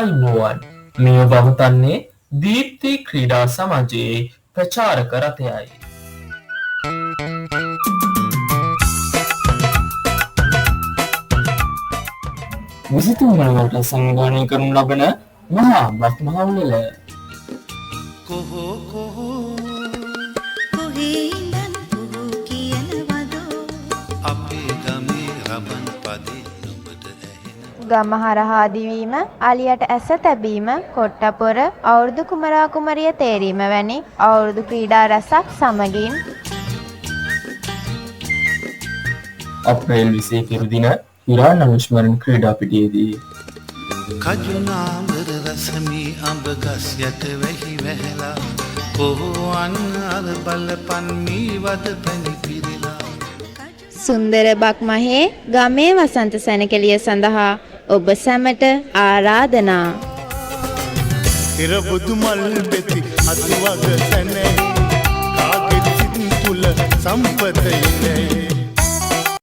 ආයුබෝවන් මෙය වවතන්නේ දීප්ති ක්‍රීඩා සමාජයේ ප්‍රචාරක රථයයි. විසිතුන්වලට සංගායනය කරනු ලබන මහා බස් මහවුලල කොහෝ කොහේ ඉඳන් කොහෝ කියනවදෝ අපේ ගමේ රබන් පදේ නුඹට ඇහෙන ගම හරහා දිවීම, අලියට ඇස තැබීම, කොට්ටපොර, අවුරුදු කුමරා කුමරිය තේරීම වැනි අවුරුදු ක්‍රීඩා රැසක් සමගින් අප්‍රේල් 21 දින ඉරාන් අනුස්මරණ ක්‍රීඩා පිටියේදී කජුනාඹර රසමී අඹ ගස් යට වෙහි වැහැලා කොහොන් අර බලපන් මී වද පැණි පිරিলা සුන්දර බක්මහේ ගමේ වසන්ත සැනකෙළිය සඳහා ඔබ සැමට ආරාධනා. පෙර බුදු මල් පෙති අතුවග සැනයි කාගෙත් සිත් තුල සම්පතයි